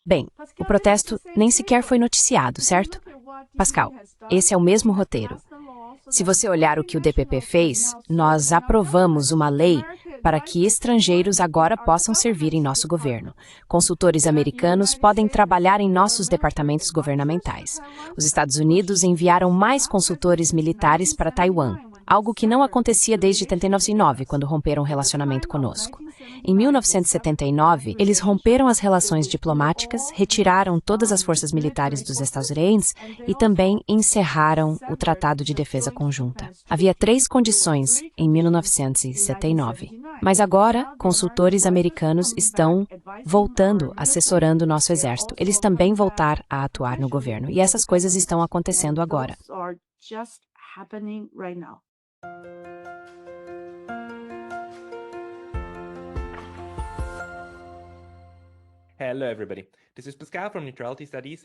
Bem, o protesto nem sequer foi noticiado, certo? Pascal, esse é o mesmo roteiro. Se você olhar o que o DPP fez, nós aprovamos uma lei para que estrangeiros agora possam servir em nosso governo. Consultores americanos podem trabalhar em nossos departamentos governamentais. Os Estados Unidos enviaram mais consultores militares para Taiwan, algo que não acontecia desde 1909, quando romperam o relacionamento conosco. Em 1979, eles romperam as relações diplomáticas, retiraram todas as forças militares dos Estados Unidos e também encerraram o Tratado de Defesa Conjunta. Havia 3 condições em 1979. Mas agora, consultores americanos estão voltando, assessorando nosso exército. Eles também voltaram a atuar no governo. E essas coisas estão acontecendo agora.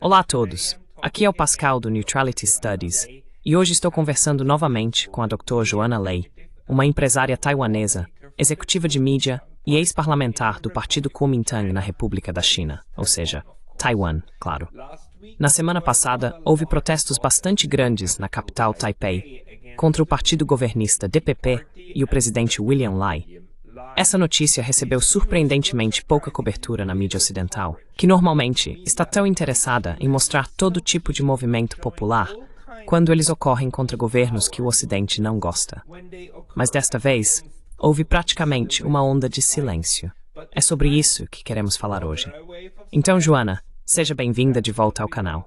Olá a todos, aqui é o Pascal do Neutrality Studies e hoje estou conversando novamente com a Dr. Joanna Lei, uma empresária taiwanesa, executiva de mídia e ex-parlamentar do Partido Kuomintang na República da China, ou seja, Taiwan, claro. Na semana passada, houve protestos bastante grandes na capital Taipei contra o partido governista DPP e o presidente William Lai. Essa notícia recebeu surpreendentemente pouca cobertura na mídia ocidental, que normalmente está tão interessada em mostrar todo tipo de movimento popular quando eles ocorrem contra governos que o Ocidente não gosta. Mas desta vez, houve praticamente uma onda de silêncio. É sobre isso que queremos falar hoje. Então, Joanna, seja bem-vinda de volta ao canal.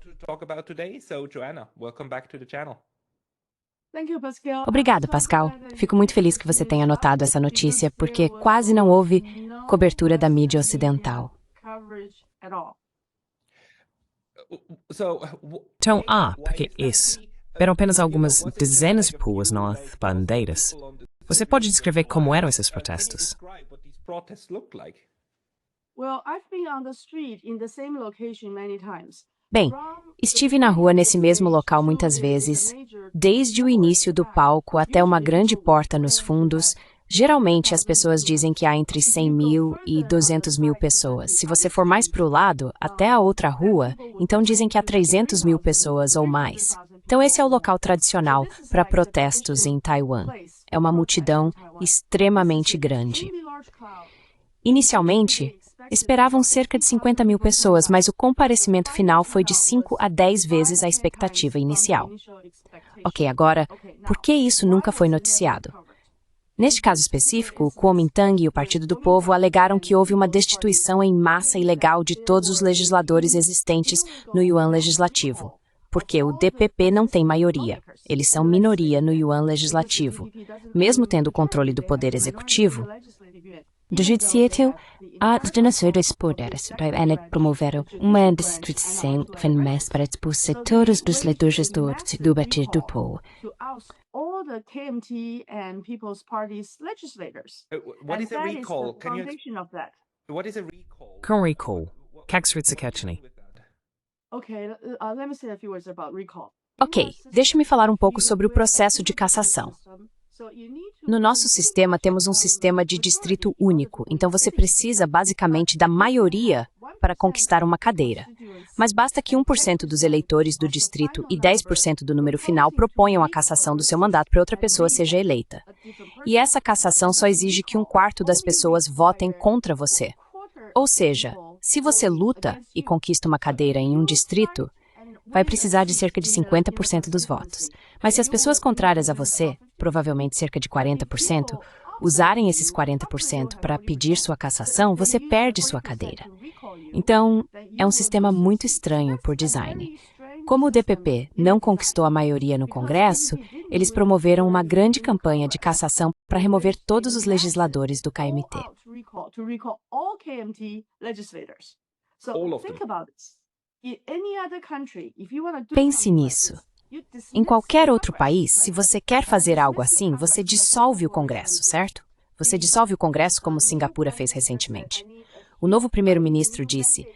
Obrigada, Pascal. Fico muito feliz que você tenha notado essa notícia, porque quase não houve cobertura da mídia ocidental. Então, porque isso. Eram apenas algumas dezenas de ruas, não bandeiras. Você pode descrever como eram esses protestos? Bem, estive na rua nesse mesmo local muitas vezes, desde o início do palco até uma grande porta nos fundos. Geralmente as pessoas dizem que há entre 100 mil e 200 mil pessoas. Se você for mais para o lado, até a outra rua, então dizem que há 300 mil pessoas ou mais. Então esse é o local tradicional para protestos em Taiwan. É uma multidão extremamente grande. Inicialmente, esperavam cerca de 50 mil pessoas, mas o comparecimento final foi de 5 a 10 vezes a expectativa inicial. Ok, agora, por que isso nunca foi noticiado? Neste caso específico, o Kuomintang e o Partido do Povo alegaram que houve uma destituição em massa ilegal de todos os legisladores existentes no Yuan Legislativo, porque o DPP não tem maioria. Eles são minoria no Yuan Legislativo. Mesmo tendo o controle do Poder Executivo, do Judiciário, as poderes promoveram uma destituição em massa para expulsar todos os legisladores do Partido do Povo. Com recall, Ok, deixe-me falar um pouco sobre o processo de cassação. No nosso sistema, temos um sistema de distrito único, então você precisa basicamente da maioria para conquistar uma cadeira. Mas basta que 1% dos eleitores do distrito e 10% do número final proponham a cassação do seu mandato para outra pessoa seja eleita. E essa cassação só exige que 1/4 das pessoas votem contra você. Ou seja, se você luta e conquista uma cadeira em um distrito, vai precisar de cerca de 50% dos votos. Mas se as pessoas contrárias a você, provavelmente cerca de 40%, usarem esses 40% para pedir sua cassação, você perde sua cadeira. Então, é um sistema muito estranho por design. Como o DPP não conquistou a maioria no Congresso, eles promoveram uma grande campanha de cassação para remover todos os legisladores do KMT. Pense nisso. Em qualquer outro país, se você quer fazer algo assim, você dissolve o Congresso, certo? Você dissolve o Congresso como Singapura fez recentemente. O novo primeiro-ministro disse: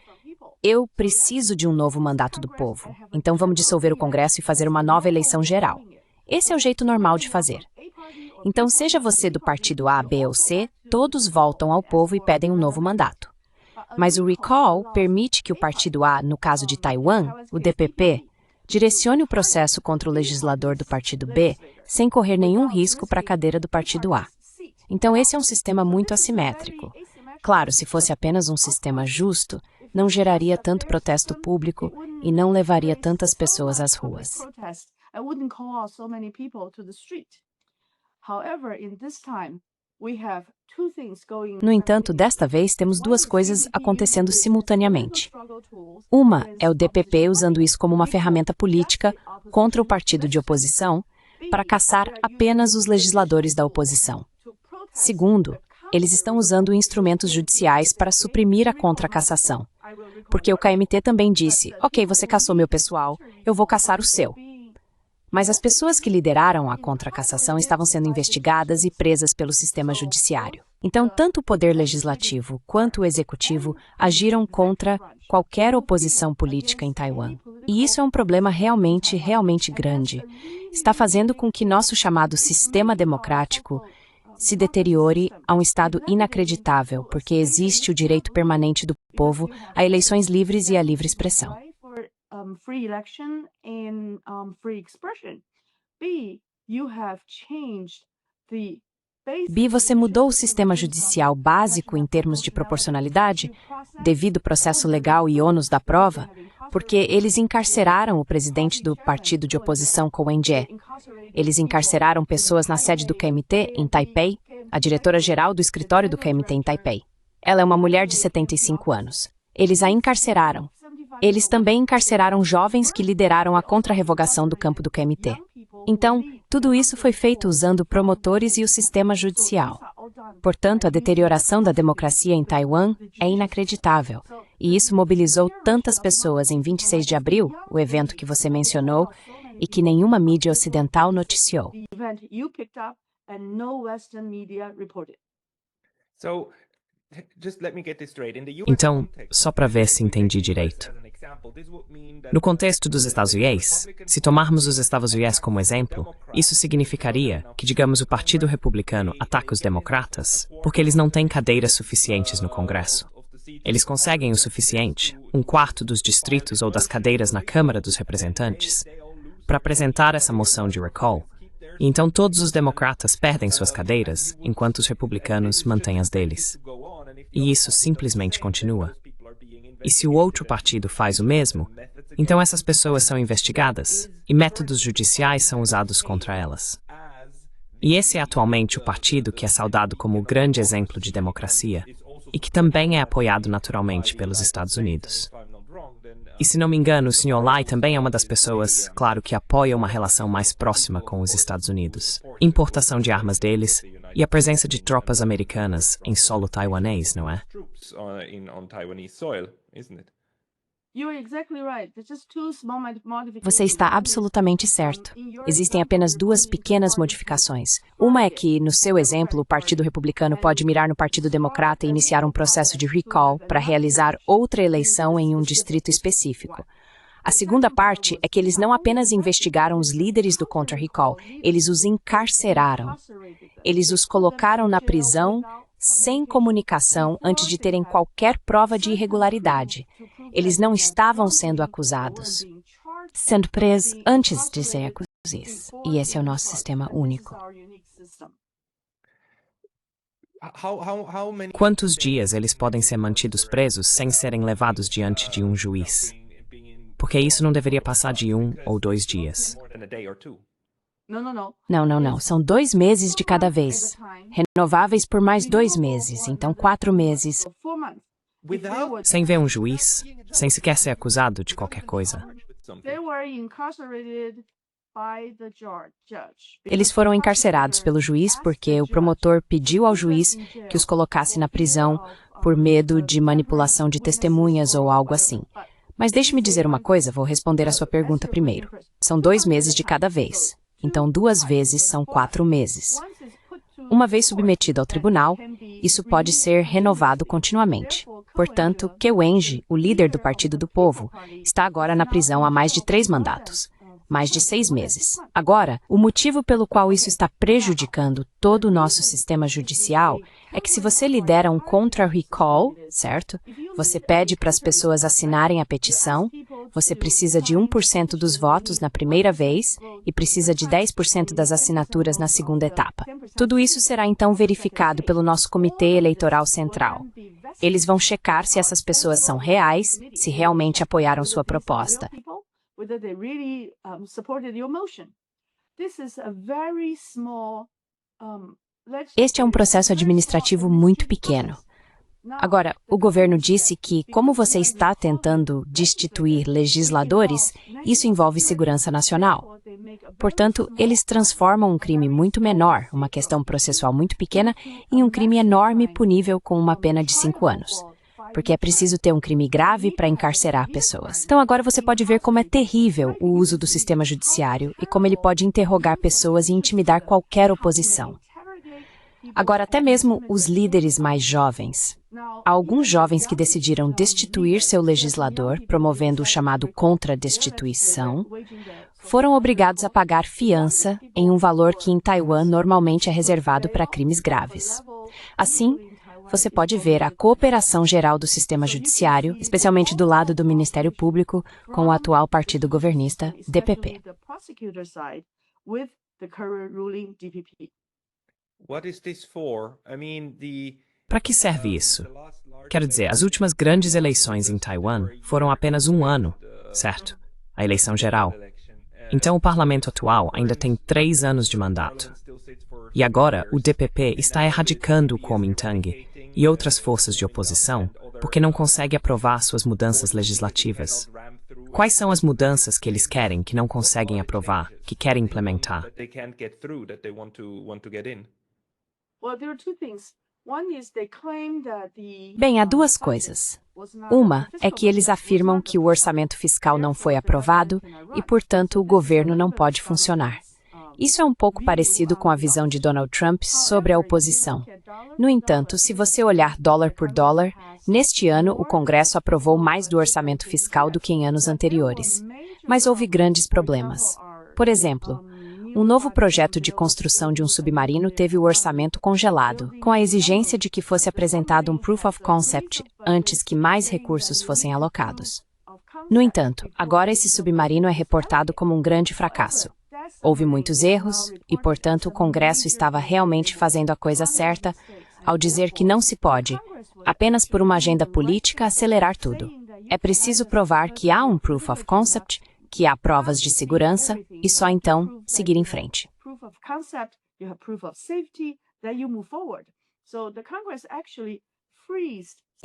"Eu preciso de um novo mandato do povo, então vamos dissolver o Congresso e fazer uma nova eleição geral." Esse é o jeito normal de fazer. Então, seja você do partido A, B ou C, todos voltam ao povo e pedem um novo mandato. Mas o recall permite que o partido A, no caso de Taiwan, o DPP, direcione o processo contra o legislador do partido B sem correr nenhum risco para a cadeira do partido A. Então, esse é um sistema muito assimétrico. Claro, se fosse apenas um sistema justo, não geraria tanto protesto público e não levaria tantas pessoas às ruas. No entanto, desta vez temos duas coisas acontecendo simultaneamente. Uma é o DPP usando isso como uma ferramenta política contra o partido de oposição para caçar apenas os legisladores da oposição. Segundo, eles estão usando instrumentos judiciais para suprimir a contra-cassação. Porque o KMT também disse, ok, você caçou meu pessoal, eu vou caçar o seu. Mas as pessoas que lideraram a contra-cassação estavam sendo investigadas e presas pelo sistema judiciário. Então, tanto o poder legislativo quanto o executivo agiram contra qualquer oposição política em Taiwan. E isso é um problema realmente grande. Está fazendo com que nosso chamado sistema democrático se deteriore a um estado inacreditável, porque existe o direito permanente do povo a eleições livres e à livre expressão. Free election and free expression. B, you have changed the B, você mudou o sistema judicial básico em termos de proporcionalidade, devido ao processo legal e ônus da prova, porque eles encarceraram o presidente do partido de oposição Ko-Wen-je. Eles encarceraram pessoas na sede do KMT, em Taipei, a diretora-geral do escritório do KMT em Taipei. Ela é uma mulher de 75 anos. Eles a encarceraram. Eles também encarceraram jovens que lideraram a contra-revogação do campo do KMT. Então, tudo isso foi feito usando promotores e o sistema judicial. Portanto, a deterioração da democracia em Taiwan é inacreditável. E isso mobilizou tantas pessoas em 26 de abril, o evento que você mencionou, e que nenhuma mídia ocidental noticiou. Então, só para ver se entendi direito. No contexto dos Estados Unidos, se tomarmos os Estados Unidos como exemplo, isso significaria que, digamos, o Partido Republicano ataca os democratas porque eles não têm cadeiras suficientes no Congresso. Eles conseguem o suficiente, 1/4 dos distritos ou das cadeiras na Câmara dos Representantes, para apresentar essa moção de recall. E então todos os democratas perdem suas cadeiras, enquanto os republicanos mantêm as deles. E isso simplesmente continua. E se o outro partido faz o mesmo, então essas pessoas são investigadas e métodos judiciais são usados contra elas. E esse é atualmente o partido que é saudado como o grande exemplo de democracia e que também é apoiado naturalmente pelos Estados Unidos. E se não me engano, o Sr. Lai também é uma das pessoas, claro, que apoia uma relação mais próxima com os Estados Unidos, importação de armas deles e a presença de tropas americanas em solo taiwanês, não é? Você está absolutamente certo. Existem apenas duas pequenas modificações. Uma é que, no seu exemplo, o Partido Republicano pode mirar no Partido Democrata e iniciar um processo de recall para realizar outra eleição em um distrito específico. A segunda parte é que eles não apenas investigaram os líderes do contra-recall, eles os encarceraram. Eles os colocaram na prisão sem comunicação antes de terem qualquer prova de irregularidade. Eles não estavam sendo acusados, sendo presos antes de serem acusados. E esse é o nosso sistema único. Quantos dias eles podem ser mantidos presos sem serem levados diante de um juiz? Porque isso não deveria passar de 1 ou 2 dias. Não. São 2 meses de cada vez. Renováveis por mais 2 meses, então 4 meses. Sem ver um juiz, sem sequer ser acusado de qualquer coisa. Eles foram encarcerados pelo juiz porque o promotor pediu ao juiz que os colocasse na prisão por medo de manipulação de testemunhas ou algo assim. Mas deixe-me dizer uma coisa, vou responder a sua pergunta primeiro. São 2 meses de cada vez. Então, 2 vezes são 4 meses. Uma vez submetido ao tribunal, isso pode ser renovado continuamente. Portanto, Ko-Wen-je, o líder do Partido do Povo, está agora na prisão há mais de 3 mandatos. Mais de 6 meses. Agora, o motivo pelo qual isso está prejudicando todo o nosso sistema judicial é que se você lidera um contra-recall, certo? Você pede para as pessoas assinarem a petição, você precisa de 1% dos votos na primeira vez e precisa de 10% das assinaturas na segunda etapa. Tudo isso será então verificado pelo nosso Comitê Eleitoral Central. Eles vão checar se essas pessoas são reais, se realmente apoiaram sua proposta. Este é um processo administrativo muito pequeno. Agora, o governo disse que, como você está tentando destituir legisladores, isso envolve segurança nacional. Portanto, eles transformam um crime muito menor, uma questão processual muito pequena, em um crime enorme punível com uma pena de 5 anos. Porque é preciso ter um crime grave para encarcerar pessoas. Então agora você pode ver como é terrível o uso do sistema judiciário e como ele pode interrogar pessoas e intimidar qualquer oposição. Agora, até mesmo os líderes mais jovens. Há alguns jovens que decidiram destituir seu legislador, promovendo o chamado contra-destituição, foram obrigados a pagar fiança em um valor que em Taiwan normalmente é reservado para crimes graves. Assim, você pode ver a cooperação geral do sistema judiciário, especialmente do lado do Ministério Público, com o atual partido governista, DPP. Para que serve isso? Quero dizer, as últimas grandes eleições em Taiwan foram apenas um ano, certo? A eleição geral. Então o parlamento atual ainda tem 3 anos de mandato. E agora o DPP está erradicando o Kuomintang e outras forças de oposição porque não consegue aprovar suas mudanças legislativas. Quais são as mudanças que eles querem, que não conseguem aprovar, que querem implementar? Bem, há duas coisas. Uma é que eles afirmam que o orçamento fiscal não foi aprovado e, portanto, o governo não pode funcionar. Isso é um pouco parecido com a visão de Donald Trump sobre a oposição. No entanto, se você olhar dólar por dólar, neste ano o Congresso aprovou mais do orçamento fiscal do que em anos anteriores. Mas houve grandes problemas. Por exemplo, um novo projeto de construção de um submarino teve o orçamento congelado, com a exigência de que fosse apresentado um proof of concept antes que mais recursos fossem alocados. No entanto, agora esse submarino é reportado como um grande fracasso. Houve muitos erros e, portanto, o Congresso estava realmente fazendo a coisa certa ao dizer que não se pode, apenas por uma agenda política, acelerar tudo. É preciso provar que há um proof of concept, que há provas de segurança e só então seguir em frente.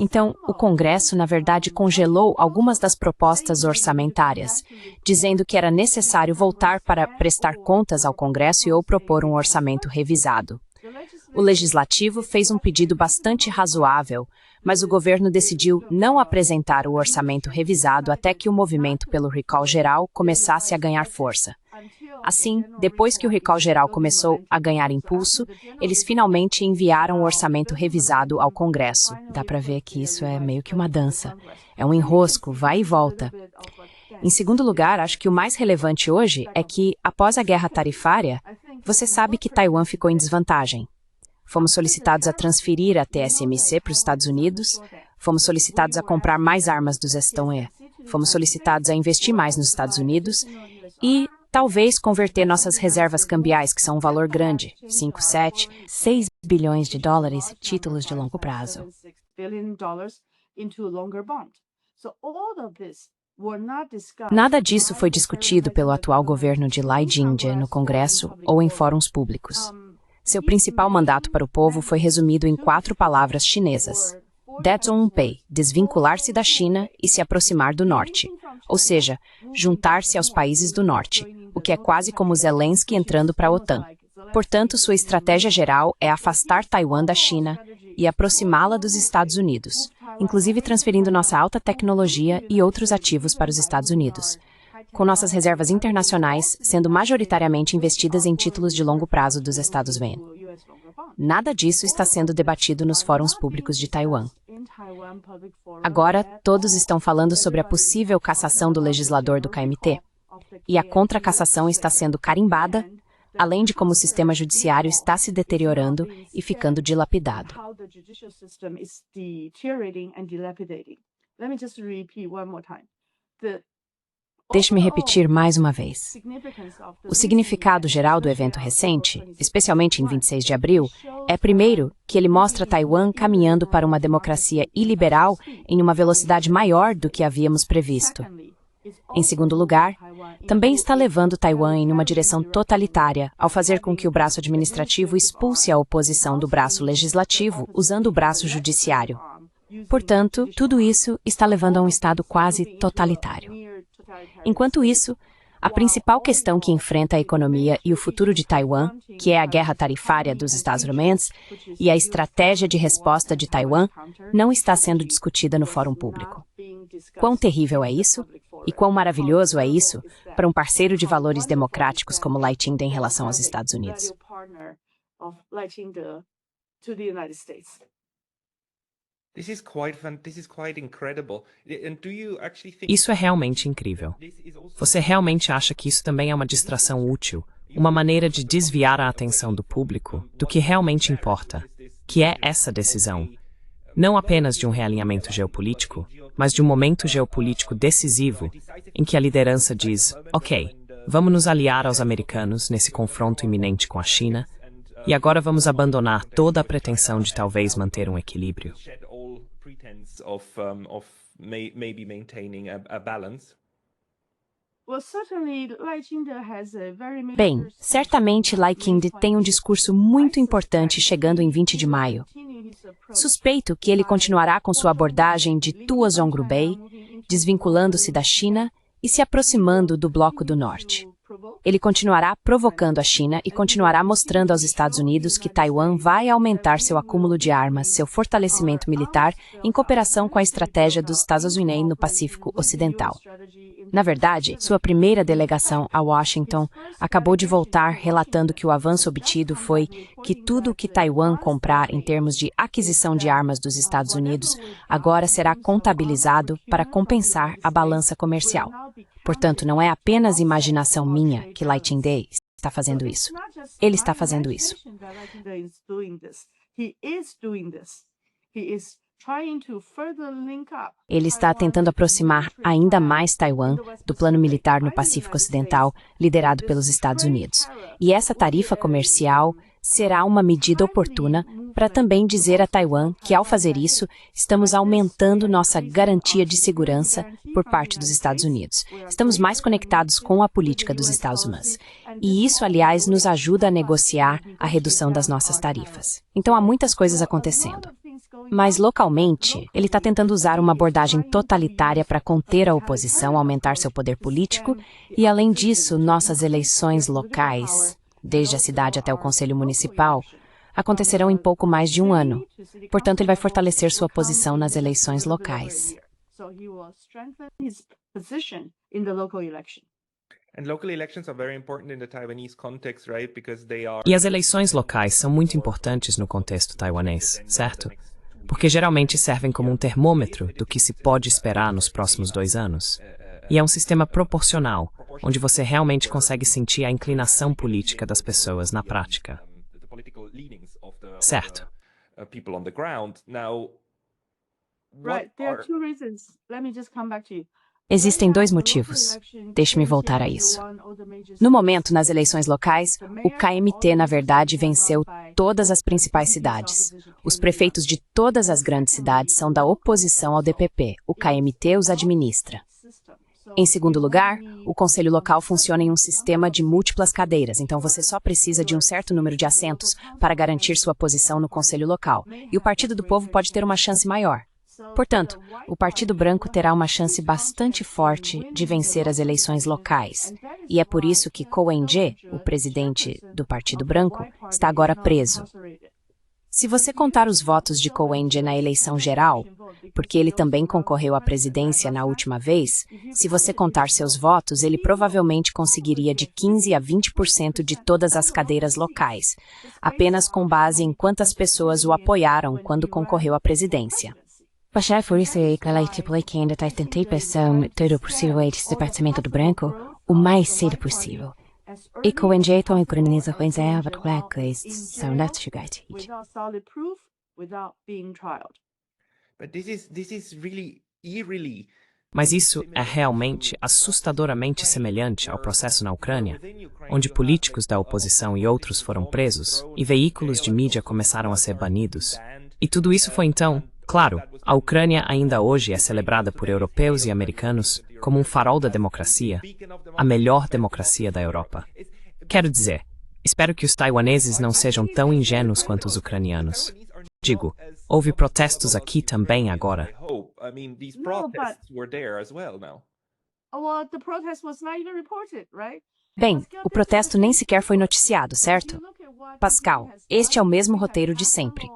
Então, o Congresso, na verdade, congelou algumas das propostas orçamentárias, dizendo que era necessário voltar para prestar contas ao Congresso e ou propor um orçamento revisado. O Legislativo fez um pedido bastante razoável, mas o governo decidiu não apresentar o orçamento revisado até que o movimento pelo recall geral começasse a ganhar força. Assim, depois que o recall geral começou a ganhar impulso, eles finalmente enviaram o orçamento revisado ao Congresso. Dá para ver que isso é meio que uma dança. É um enrosco, vai e volta. Em segundo lugar, acho que o mais relevante hoje é que, após a guerra tarifária, você sabe que Taiwan ficou em desvantagem. Fomos solicitados a transferir a TSMC para os Estados Unidos, fomos solicitados a comprar mais armas dos Estonha, fomos solicitados a investir mais nos Estados Unidos e talvez converter nossas reservas cambiais, que são um valor grande, 5, 7, 6 bilhões de dólares, títulos de longo prazo. Nada disso foi discutido pelo atual governo de Lai Ching-te no Congresso ou em fóruns públicos. Seu principal mandato para o povo foi resumido em 4 palavras chinesas. Dezhongpei, desvincular-se da China e se aproximar do Norte, ou seja, juntar-se aos países do Norte, o que é quase como Zelensky entrando para a OTAN. Portanto, sua estratégia geral é afastar Taiwan da China e aproximá-la dos Estados Unidos, inclusive transferindo nossa alta tecnologia e outros ativos para os Estados Unidos, com nossas reservas internacionais sendo majoritariamente investidas em títulos de longo prazo dos Estados Unidos. Nada disso está sendo debatido nos fóruns públicos de Taiwan. Agora, todos estão falando sobre a possível cassação do legislador do KMT. E a contra-cassação está sendo carimbada, além de como o sistema judiciário está se deteriorando e ficando dilapidado. Deixe-me repetir mais uma vez. O significado geral do evento recente, especialmente em 26 de abril, é, primeiro, que ele mostra Taiwan caminhando para uma democracia iliberal em uma velocidade maior do que havíamos previsto. Em segundo lugar, também está levando Taiwan em uma direção totalitária ao fazer com que o braço administrativo expulse a oposição do braço legislativo usando o braço judiciário. Portanto, tudo isso está levando a um estado quase totalitário. Enquanto isso, a principal questão que enfrenta a economia e o futuro de Taiwan, que é a guerra tarifária dos Estados Unidos e a estratégia de resposta de Taiwan, não está sendo discutida no fórum público. Quão terrível é isso? E quão maravilhoso é isso para um parceiro de valores democráticos como Lai Ching-te em relação aos Estados Unidos? Isso é realmente incrível. Você realmente acha que isso também é uma distração útil, uma maneira de desviar a atenção do público do que realmente importa, que é essa decisão? Não apenas de um realinhamento geopolítico, mas de um momento geopolítico decisivo em que a liderança diz, ok, vamos nos aliar aos americanos nesse confronto iminente com a China e agora vamos abandonar toda a pretensão de talvez manter um equilíbrio. Bem, certamente Lai Ching-te tem um discurso muito importante chegando em 20 de maio. Suspeito que ele continuará com sua abordagem de Tuozongru-Bay, desvinculando-se da China e se aproximando do Bloco do Norte. Ele continuará provocando a China e continuará mostrando aos Estados Unidos que Taiwan vai aumentar seu acúmulo de armas, seu fortalecimento militar, em cooperação com a estratégia dos Estados Unidos no Pacífico Ocidental. Na verdade, sua primeira delegação a Washington acabou de voltar relatando que o avanço obtido foi que tudo o que Taiwan comprar em termos de aquisição de armas dos Estados Unidos agora será contabilizado para compensar a balança comercial. Portanto, não é apenas imaginação minha que Lai Ching-te está fazendo isso. Ele está fazendo isso. Ele está tentando aproximar ainda mais Taiwan do plano militar no Pacífico Ocidental, liderado pelos Estados Unidos. E essa tarifa comercial será uma medida oportuna para também dizer a Taiwan que, ao fazer isso, estamos aumentando nossa garantia de segurança por parte dos Estados Unidos. Estamos mais conectados com a política dos Estados Unidos. E isso, aliás, nos ajuda a negociar a redução das nossas tarifas. Então, há muitas coisas acontecendo. Mas, localmente, ele está tentando usar uma abordagem totalitária para conter a oposição, aumentar seu poder político e, além disso, nossas eleições locais, desde a cidade até o Conselho Municipal, acontecerão em pouco mais de um ano. Portanto, ele vai fortalecer sua posição nas eleições locais. E as eleições locais são muito importantes no contexto taiwanês, certo? Porque geralmente servem como um termômetro do que se pode esperar nos próximos 2 anos. E é um sistema proporcional, onde você realmente consegue sentir a inclinação política das pessoas na prática. Certo. Existem 2 motivos. Deixe-me voltar a isso. No momento, nas eleições locais, o KMT, na verdade, venceu todas as principais cidades. Os prefeitos de todas as grandes cidades são da oposição ao DPP. O KMT os administra. Em segundo lugar, o conselho local funciona em um sistema de múltiplas cadeiras, então você só precisa de um certo número de assentos para garantir sua posição no conselho local, e o Partido do Povo pode ter uma chance maior. Portanto, o Partido Branco terá uma chance bastante forte de vencer as eleições locais, e é por isso que Ko Wen-je, o presidente do Partido Branco, está agora preso. Se você contar os votos de Ko Wen-je na eleição geral, porque ele também concorreu à presidência na última vez, se você contar seus votos, ele provavelmente conseguiria de 15% a 20% de todas as cadeiras locais, apenas com base em quantas pessoas o apoiaram quando concorreu à presidência. Baixar por isso é que a lei estipula que ainda tentei pressão todo possível a esse Departamento do Branco o mais cedo possível. I koenjeton Ukrainiza koenzeava tolekes saunet shigaiti. without solid proof, without being trialed. But this is really eerily. Mas isso é realmente assustadoramente semelhante ao processo na Ucrânia, onde políticos da oposição e outros foram presos e veículos de mídia começaram a ser banidos. E tudo isso foi então, claro, a Ucrânia ainda hoje é celebrada por europeus e americanos como um farol da democracia, a melhor democracia da Europa. Quero dizer, espero que os taiwaneses não sejam tão ingênuos quanto os ucranianos. Digo, houve protestos aqui também agora. I mean, these No, protests were there as well now. Well, the protest was not even reported, right? Bem, o protesto nem sequer foi noticiado, certo? Pascal, este é o mesmo roteiro de sempre.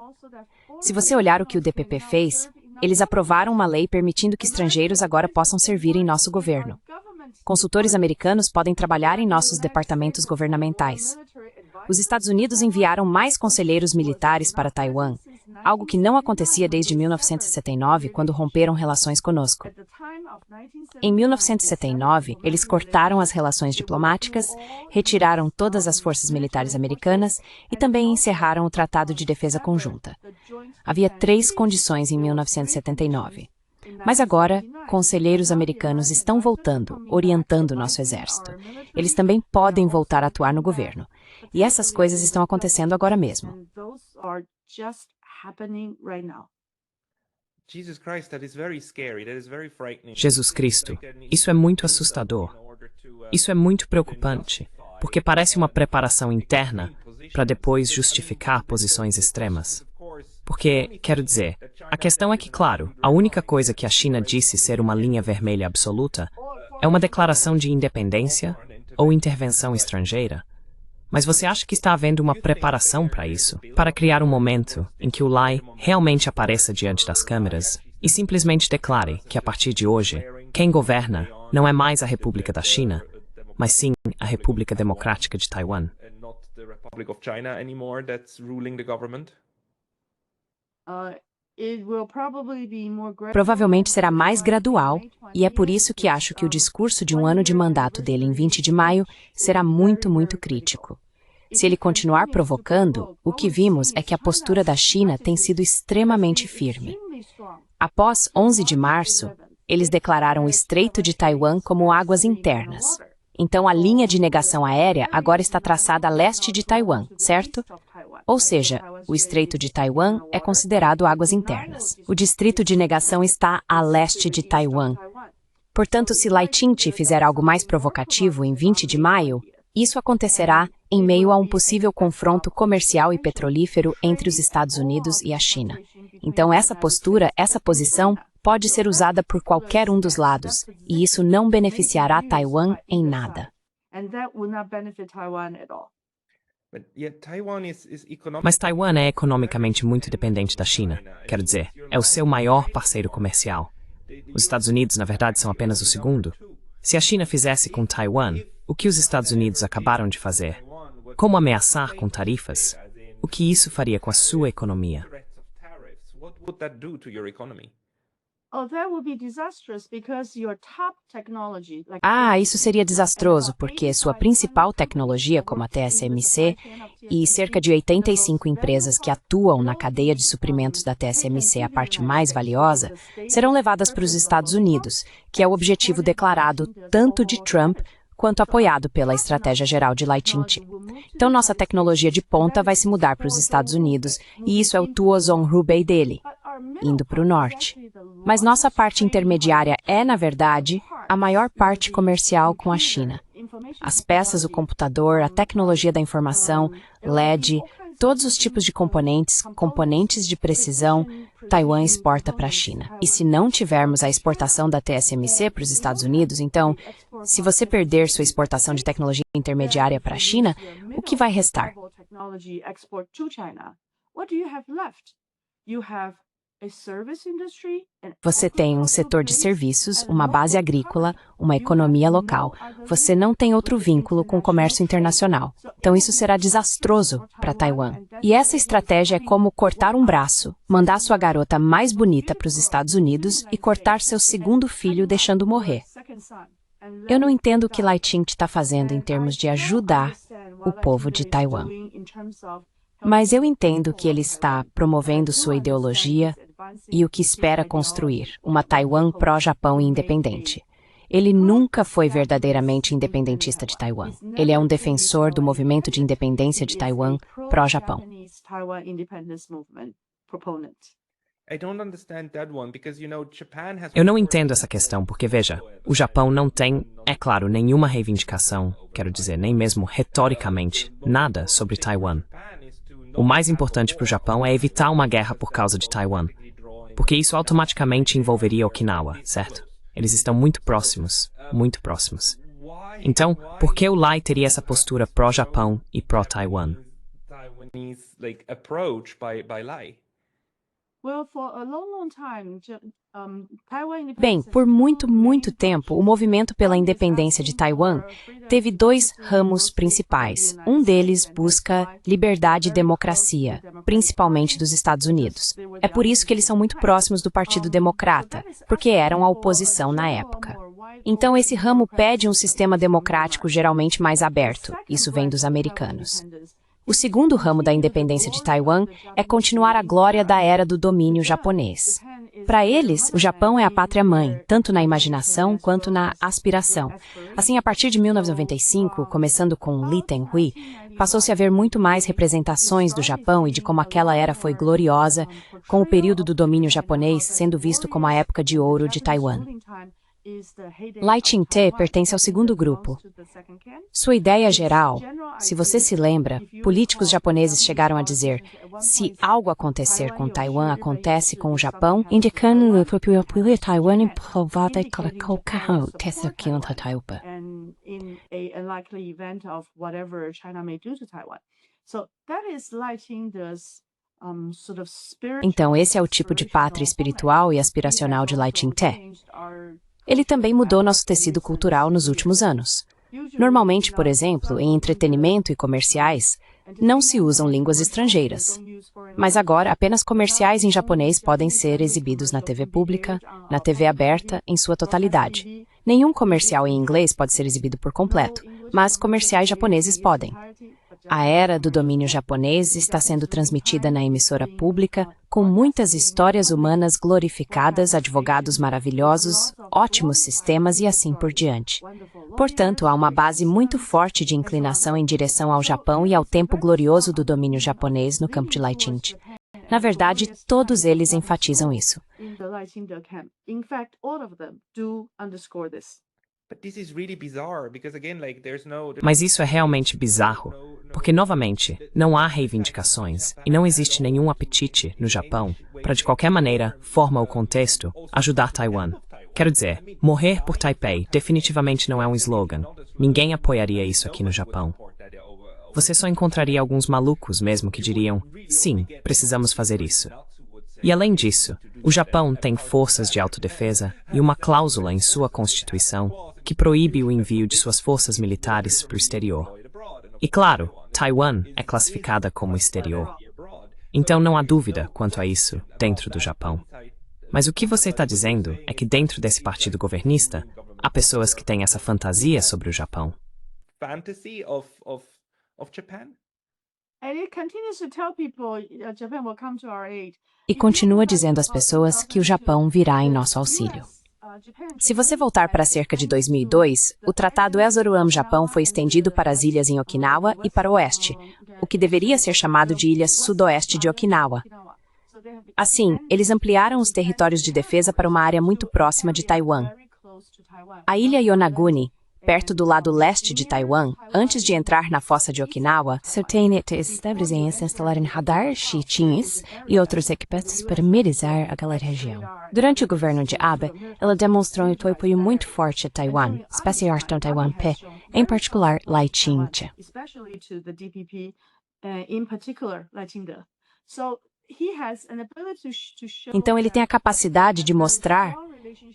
Se você olhar o que o DPP fez, eles aprovaram uma lei permitindo que estrangeiros agora possam servir em nosso governo. Consultores americanos podem trabalhar em nossos departamentos governamentais. Os Estados Unidos enviaram mais conselheiros militares para Taiwan, algo que não acontecia desde 1979, quando romperam relações conosco. Em 1979, eles cortaram as relações diplomáticas, retiraram todas as forças militares americanas e também encerraram o Tratado de Defesa Conjunta. Havia 3 condições em 1979. Mas agora, conselheiros americanos estão voltando, orientando nosso exército. Eles também podem voltar a atuar no governo. E essas coisas estão acontecendo agora mesmo. Jesus Cristo, isso é muito assustador. Isso é muito preocupante, porque parece uma preparação interna para depois justificar posições extremas. Porque, quero dizer, a questão é que, claro, a única coisa que a China disse ser uma linha vermelha absoluta é uma declaração de independência ou intervenção estrangeira. Mas você acha que está havendo uma preparação para isso? Para criar um momento em que o Lai realmente apareça diante das câmeras e simplesmente declare que, a partir de hoje, quem governa não é mais a República da China, mas sim a República Democrática de Taiwan. Provavelmente será mais gradual, e é por isso que acho que o discurso de um ano de mandato dele em 20 de maio será muito, muito crítico. Se ele continuar provocando, o que vimos é que a postura da China tem sido extremamente firme. Após 11 de março, eles declararam o Estreito de Taiwan como águas internas. Então a linha de negação aérea agora está traçada a leste de Taiwan, certo? Ou seja, o Estreito de Taiwan é considerado águas internas. O distrito de negação está a leste de Taiwan. Portanto, se Lai Ching-te fizer algo mais provocativo em 20 de maio, isso acontecerá em meio a um possível confronto comercial e petrolífero entre os Estados Unidos e a China. Então essa postura, essa posição, pode ser usada por qualquer um dos lados, e isso não beneficiará Taiwan em nada. Mas Taiwan é economicamente muito dependente da China. Quero dizer, é o seu maior parceiro comercial. Os Estados Unidos, na verdade, são apenas o segundo. Se a China fizesse com Taiwan o que os Estados Unidos acabaram de fazer, como ameaçar com tarifas, o que isso faria com a sua economia? Isso seria desastroso, porque sua principal tecnologia, como a TSMC, e cerca de 85 empresas que atuam na cadeia de suprimentos da TSMC, a parte mais valiosa, serão levadas para os Estados Unidos, que é o objetivo declarado tanto de Trump quanto apoiado pela estratégia geral de Lai Ching-te. Então nossa tecnologia de ponta vai se mudar para os Estados Unidos, e isso é o Tuo Zhongrubei dele, indo para o norte. Mas nossa parte intermediária é, na verdade, a maior parte comercial com a China. As peças, o computador, a tecnologia da informação, LED, todos os tipos de componentes, componentes de precisão, Taiwan exporta para a China. E se não tivermos a exportação da TSMC para os Estados Unidos, então, se você perder sua exportação de tecnologia intermediária para a China, o que vai restar? Você tem um setor de serviços, uma base agrícola, uma economia local. Você não tem outro vínculo com o comércio internacional. Então isso será desastroso para Taiwan. E essa estratégia é como cortar um braço, mandar sua garota mais bonita para os Estados Unidos e cortar seu segundo filho deixando morrer. Eu não entendo o que Lai Ching-te está fazendo em termos de ajudar o povo de Taiwan. Mas eu entendo que ele está promovendo sua ideologia e o que espera construir, uma Taiwan pró-Japão e independente. Ele nunca foi verdadeiramente independentista de Taiwan. Ele é um defensor do movimento de independência de Taiwan pró-Japão. Eu não entendo essa questão porque, veja, o Japão não tem, é claro, nenhuma reivindicação, quero dizer, nem mesmo retoricamente, nada sobre Taiwan. O mais importante para o Japão é evitar uma guerra por causa de Taiwan, porque isso automaticamente envolveria Okinawa, certo? Eles estão muito próximos, muito próximos. Então, por que o Lai teria essa postura pró-Japão e pró-Taiwan? Bem, por muito tempo, o movimento pela independência de Taiwan teve dois ramos principais. Um deles busca liberdade e democracia, principalmente dos Estados Unidos. É por isso que eles são muito próximos do Partido Democrata, porque eram a oposição na época. Então, esse ramo pede um sistema democrático geralmente mais aberto. Isso vem dos americanos. O segundo ramo da independência de Taiwan é continuar a glória da era do domínio japonês. Para eles, o Japão é a pátria-mãe, tanto na imaginação quanto na aspiração. Assim, a partir de 1995, começando com Lee Teng-hui, passou-se a ver muito mais representações do Japão e de como aquela era foi gloriosa, com o período do domínio japonês sendo visto como a época de ouro de Taiwan. Lai Ching-te pertence ao segundo grupo. Sua ideia geral, se você se lembra, políticos japoneses chegaram a dizer: se algo acontecer com Taiwan, acontece com o Japão, indicando o próprio apoio a Taiwan e provada para qualquer acontece aqui em Taiwan. Então, esse é o tipo de pátria espiritual e aspiracional de Lai Ching-te. Ele também mudou nosso tecido cultural nos últimos anos. Normalmente, por exemplo, em entretenimento e comerciais, não se usam línguas estrangeiras. Mas agora, apenas comerciais em japonês podem ser exibidos na TV pública, na TV aberta, em sua totalidade. Nenhum comercial em inglês pode ser exibido por completo, mas comerciais japoneses podem. A era do domínio japonês está sendo transmitida na emissora pública, com muitas histórias humanas glorificadas, advogados maravilhosos, ótimos sistemas e assim por diante. Portanto, há uma base muito forte de inclinação em direção ao Japão e ao tempo glorioso do domínio japonês no campo de Lai Ching-te. Na verdade, todos eles enfatizam isso. Mas isso é realmente bizarro, porque, novamente, não há reivindicações e não existe nenhum apetite no Japão para, de qualquer maneira, forma ou contexto, ajudar Taiwan. Quero dizer, morrer por Taipei definitivamente não é um slogan. Ninguém apoiaria isso aqui no Japão. Você só encontraria alguns malucos mesmo que diriam, sim, precisamos fazer isso. E além disso, o Japão tem forças de autodefesa e uma cláusula em sua Constituição que proíbe o envio de suas forças militares para o exterior. E claro, Taiwan é classificada como exterior. Então não há dúvida quanto a isso dentro do Japão. Mas o que você está dizendo é que dentro desse partido governista, há pessoas que têm essa fantasia sobre o Japão. E continua dizendo às pessoas que o Japão virá em nosso auxílio. Se você voltar para cerca de 2002, o Tratado Ezoruam-Japão foi estendido para as ilhas em Okinawa e para o oeste, o que deveria ser chamado de ilhas sudoeste de Okinawa. Assim, eles ampliaram os territórios de defesa para uma área muito próxima de Taiwan. A ilha Yonaguni, perto do lado leste de Taiwan, antes de entrar na fossa de Okinawa, se instalar em radar, chitinhos e outros equipamentos para minimizar aquela região. Durante o governo de Abe, ela demonstrou um apoio muito forte a Taiwan, especialmente ao Taiwan-P, em particular Lai Ching-te. Então ele tem a capacidade de mostrar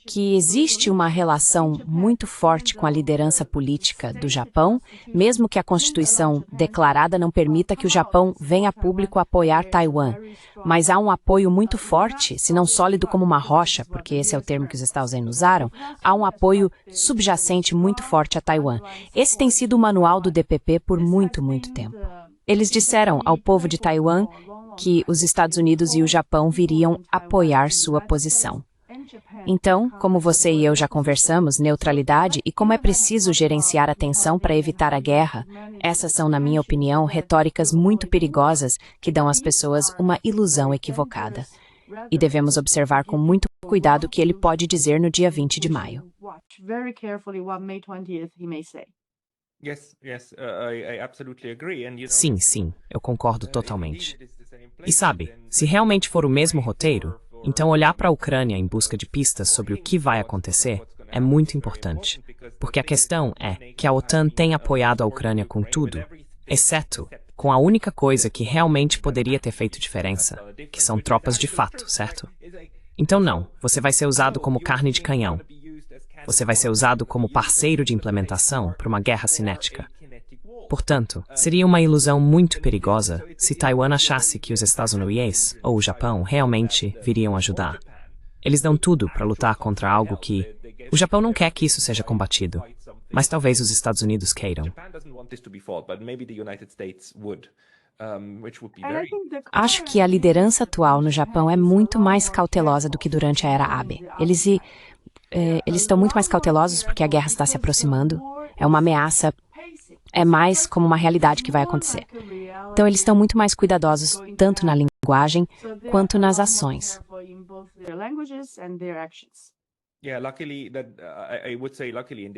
que existe uma relação muito forte com a liderança política do Japão, mesmo que a Constituição declarada não permita que o Japão venha a público apoiar Taiwan. Mas há um apoio muito forte, se não sólido como uma rocha, porque esse é o termo que os Estados Unidos usaram, há um apoio subjacente muito forte a Taiwan. Esse tem sido o manual do DPP por muito, muito tempo. Eles disseram ao povo de Taiwan que os Estados Unidos e o Japão viriam apoiar sua posição. Então, como você e eu já conversamos, neutralidade e como é preciso gerenciar a tensão para evitar a guerra, essas são, na minha opinião, retóricas muito perigosas que dão às pessoas uma ilusão equivocada. E devemos observar com muito cuidado o que ele pode dizer no dia 20 de maio. Sim, sim, eu concordo totalmente. E sabe, se realmente for o mesmo roteiro, então olhar para a Ucrânia em busca de pistas sobre o que vai acontecer é muito importante. Porque a questão é que a OTAN tem apoiado a Ucrânia com tudo, exceto com a única coisa que realmente poderia ter feito diferença, que são tropas de fato, certo? Então não, você vai ser usado como carne de canhão. Você vai ser usado como parceiro de implementação para uma guerra cinética. Portanto, seria uma ilusão muito perigosa se Taiwan achasse que os Estados Unidos ou o Japão realmente viriam ajudar. Eles dão tudo para lutar contra algo que o Japão não quer que isso seja combatido, mas talvez os Estados Unidos queiram. Acho que a liderança atual no Japão é muito mais cautelosa do que durante a era Abe. Eles estão muito mais cautelosos porque a guerra está se aproximando. É uma ameaça. É mais como uma realidade que vai acontecer. Então, eles estão muito mais cuidadosos, tanto na linguagem quanto nas ações.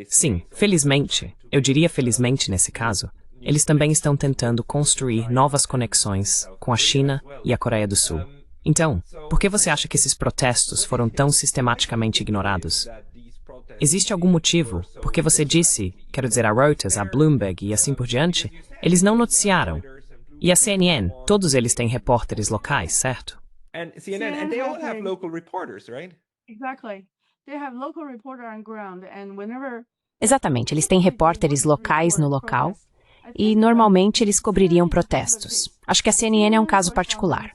Sim, felizmente, eu diria felizmente nesse caso, eles também estão tentando construir novas conexões com a China e a Coreia do Sul. Então, por que você acha que esses protestos foram tão sistematicamente ignorados? Existe algum motivo? Porque você disse, quero dizer a Reuters, a Bloomberg e assim por diante, eles não noticiaram. E a CNN, todos eles têm repórteres locais, certo? CNN, they all have local reporters, right? Exatamente, eles têm repórteres locais no local e normalmente eles cobririam protestos. Acho que a CNN é um caso particular.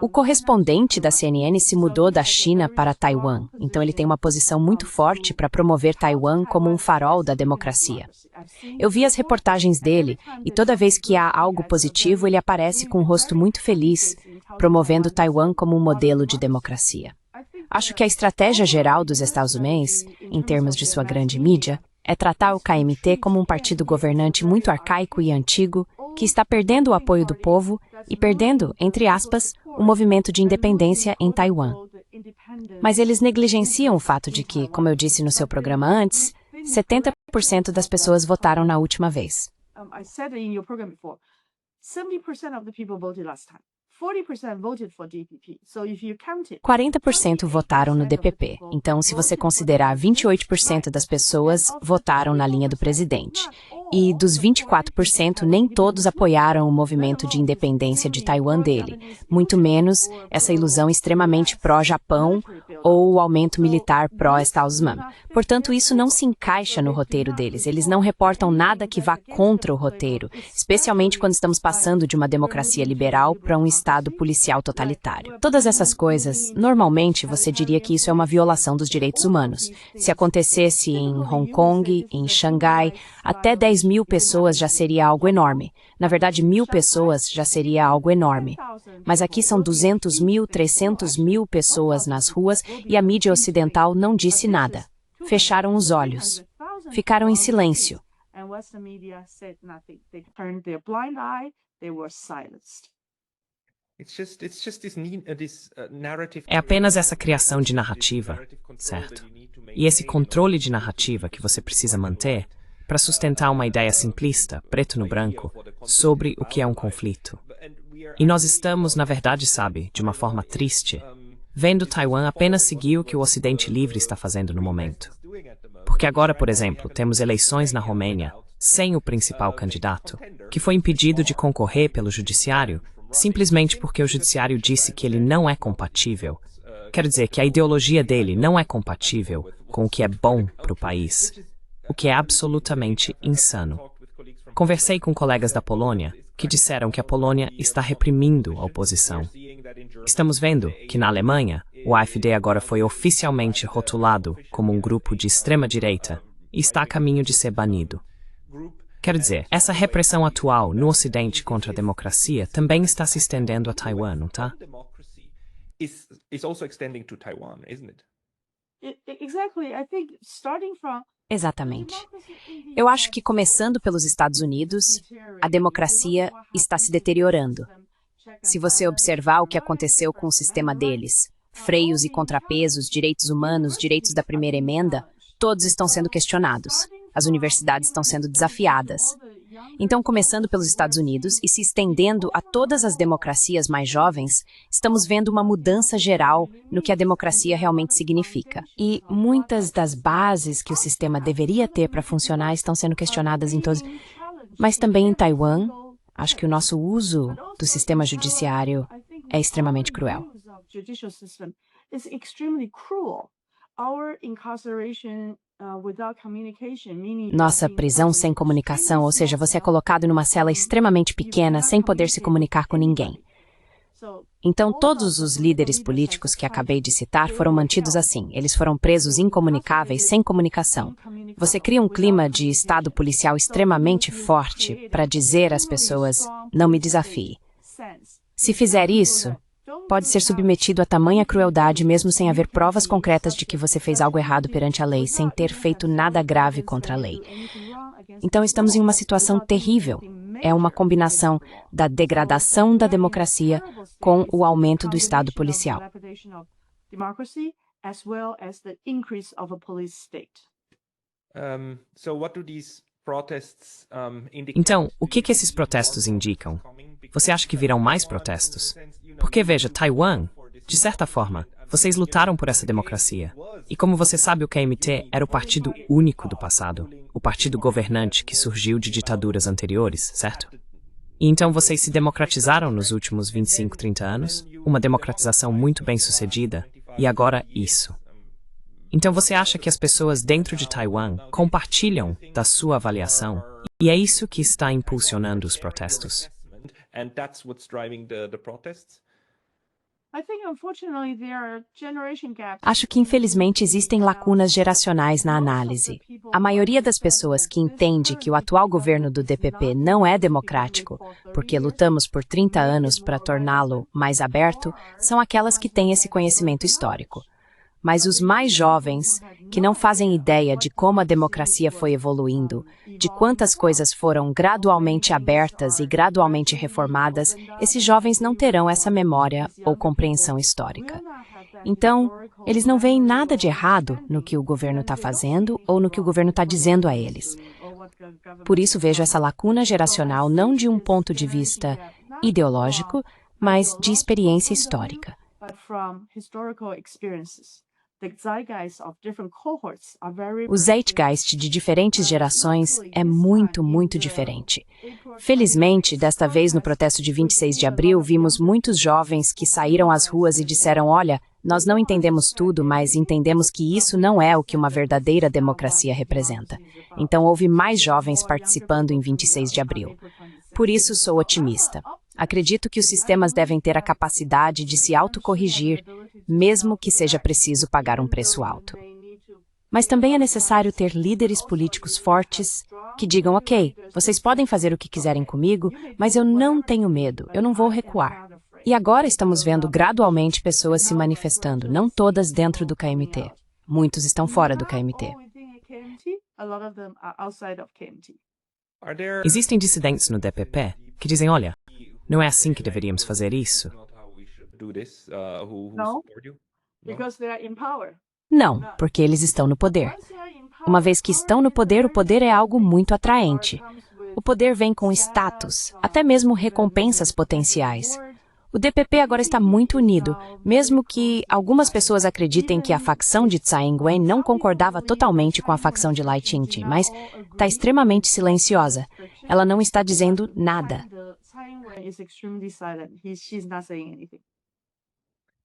O correspondente da CNN se mudou da China para Taiwan, então ele tem uma posição muito forte para promover Taiwan como um farol da democracia. Eu vi as reportagens dele e toda vez que há algo positivo, ele aparece com um rosto muito feliz, promovendo Taiwan como um modelo de democracia. Acho que a estratégia geral dos Estados Unidos, em termos de sua grande mídia, é tratar o KMT como um partido governante muito arcaico e antigo, que está perdendo o apoio do povo e perdendo, entre aspas, o movimento de independência em Taiwan. Mas eles negligenciam o fato de que, como eu disse no seu programa antes, 70% das pessoas votaram na última vez. 40% votaram no DPP. Então, se você considerar 28% das pessoas votaram na linha do presidente. E dos 24%, nem todos apoiaram o movimento de independência de Taiwan dele, muito menos essa ilusão extremamente pró-Japão ou o aumento militar pró-Estados Unidos. Portanto, isso não se encaixa no roteiro deles. Eles não reportam nada que vá contra o roteiro, especialmente quando estamos passando de uma democracia liberal para um Estado policial totalitário. Todas essas coisas, normalmente você diria que isso é uma violação dos direitos humanos. Se acontecesse em Hong Kong, em Xangai, até 10.000 pessoas já seria algo enorme. Na verdade, 1.000 pessoas já seria algo enorme. Mas aqui são 200.000, 300.000 pessoas nas ruas e a mídia ocidental não disse nada. Fecharam os olhos. Ficaram em silêncio. É apenas essa criação de narrativa, certo? E esse controle de narrativa que você precisa manter para sustentar uma ideia simplista, preto no branco, sobre o que é um conflito. E nós estamos, na verdade, sabe, de uma forma triste, vendo Taiwan apenas seguir o que o Ocidente livre está fazendo no momento. Porque agora, por exemplo, temos eleições na Romênia sem o principal candidato, que foi impedido de concorrer pelo judiciário, simplesmente porque o judiciário disse que ele não é compatível Quero dizer que a ideologia dele não é compatível com o que é bom para o país, o que é absolutamente insano. Conversei com colegas da Polônia que disseram que a Polônia está reprimindo a oposição. Estamos vendo que na Alemanha, o AfD agora foi oficialmente rotulado como um grupo de extrema-direita e está a caminho de ser banido. Quero dizer, essa repressão atual no Ocidente contra a democracia também está se estendendo a Taiwan, não tá? Is also extending to Taiwan, isn't it? Exactly. I think starting from Exatamente. Eu acho que, começando pelos Estados Unidos, a democracia está se deteriorando. Se você observar o que aconteceu com o sistema deles, freios e contrapesos, direitos humanos, direitos da primeira emenda, todos estão sendo questionados. As universidades estão sendo desafiadas. Então, começando pelos Estados Unidos e se estendendo a todas as democracias mais jovens, estamos vendo uma mudança geral no que a democracia realmente significa. E muitas das bases que o sistema deveria ter para funcionar estão sendo questionadas em todos. Mas também em Taiwan, acho que o nosso uso do sistema judiciário é extremamente cruel. Nossa prisão sem comunicação, ou seja, você é colocado numa cela extremamente pequena, sem poder se comunicar com ninguém. Então, todos os líderes políticos que acabei de citar foram mantidos assim. Eles foram presos incomunicáveis, sem comunicação. Você cria um clima de estado policial extremamente forte para dizer às pessoas, não me desafie. Se fizer isso, pode ser submetido a tamanha crueldade mesmo sem haver provas concretas de que você fez algo errado perante a lei, sem ter feito nada grave contra a lei. Então estamos em uma situação terrível. É uma combinação da degradação da democracia com o aumento do Estado policial. Então, o que esses protestos indicam? Você acha que virão mais protestos? Porque, veja, Taiwan, de certa forma, vocês lutaram por essa democracia. E como você sabe, o KMT era o partido único do passado, o partido governante que surgiu de ditaduras anteriores, certo? E então vocês se democratizaram nos últimos 25, 30 anos, uma democratização muito bem sucedida, e agora isso. Então você acha que as pessoas dentro de Taiwan compartilham da sua avaliação? E é isso que está impulsionando os protestos. Acho que, infelizmente, existem lacunas geracionais na análise. A maioria das pessoas que entende que o atual governo do DPP não é democrático, porque lutamos por 30 anos para torná-lo mais aberto, são aquelas que têm esse conhecimento histórico. Mas os mais jovens, que não fazem ideia de como a democracia foi evoluindo, de quantas coisas foram gradualmente abertas e gradualmente reformadas, esses jovens não terão essa memória ou compreensão histórica. Então, eles não veem nada de errado no que o governo está fazendo ou no que o governo está dizendo a eles. Por isso vejo essa lacuna geracional não de um ponto de vista ideológico, mas de experiência histórica. O zeitgeist de diferentes gerações é muito, muito diferente. Felizmente, desta vez no protesto de 26 de abril, vimos muitos jovens que saíram às ruas e disseram, olha, nós não entendemos tudo, mas entendemos que isso não é o que uma verdadeira democracia representa. Então houve mais jovens participando em 26 de abril. Por isso sou otimista. Acredito que os sistemas devem ter a capacidade de se autocorrigir, mesmo que seja preciso pagar um preço alto. Mas também é necessário ter líderes políticos fortes que digam, ok, vocês podem fazer o que quiserem comigo, mas eu não tenho medo, eu não vou recuar. E agora estamos vendo gradualmente pessoas se manifestando, não todas dentro do KMT. Muitos estão fora do KMT. Existem dissidentes no DPP que dizem, olha, não é assim que deveríamos fazer isso. Não, porque eles estão no poder. Uma vez que estão no poder, o poder é algo muito atraente. O poder vem com status, até mesmo recompensas potenciais. O DPP agora está muito unido, mesmo que algumas pessoas acreditem que a facção de Tsai Ing-wen não concordava totalmente com a facção de Lai Ching-te, mas está extremamente silenciosa. Ela não está dizendo nada.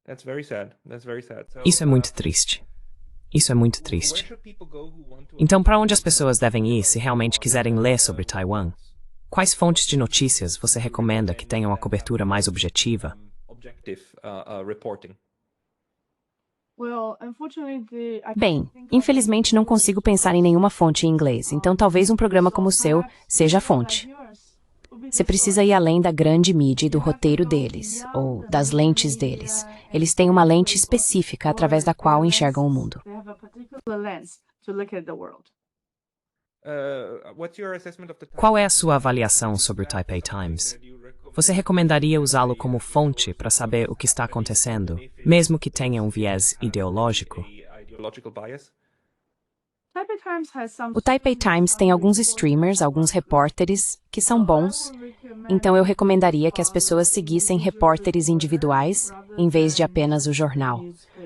That's very sad. That's very sad. So, Isso é muito triste. Isso é muito triste. where should people go who want to Então, para onde as pessoas devem ir se realmente quiserem ler sobre Taiwan? Quais fontes de notícias você recomenda que tenham a cobertura mais objetiva? objective reporting? Well, unfortunately, I Bem, can't think of infelizmente não consigo pensar em nenhuma fonte em inglês, então talvez um programa como o seu seja a fonte. Você precisa ir além da grande mídia e do roteiro deles, ou das lentes deles. Eles têm uma lente específica através da qual enxergam o mundo. They have a particular lens to look at the world. What's your assessment of the Qual é a sua avaliação sobre o Taipei Times? Você recomendaria usá-lo como fonte para saber o que está acontecendo, mesmo que tenha um viés ideológico? ideological bias? Taipei Times has some O Taipei Times tem alguns streamers, alguns repórteres, que são bons, então eu recomendaria que as pessoas seguissem repórteres individuais em vez de apenas o jornal.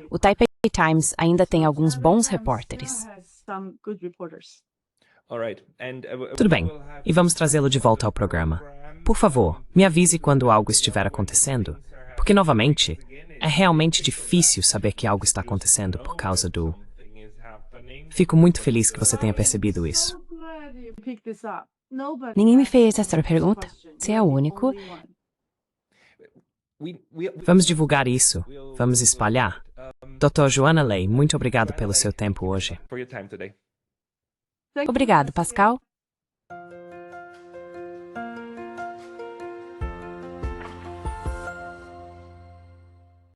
O Taipei Times ainda tem alguns bons repórteres. has some good reporters. All right. And Tudo bem, e vamos trazê-lo de volta ao programa. Por favor, me avise quando algo estiver acontecendo, porque, novamente, é realmente difícil saber que algo está acontecendo por causa do... Fico muito feliz que você tenha percebido isso. Glad you picked this up. Nobody Ninguém me asked fez essa pergunta. Você é o único. only one. Vamos divulgar isso. Vamos espalhar. Dr. Joanna Lei, muito obrigado pelo seu tempo hoje. for your time today. Thank you, Obrigado, Pascal.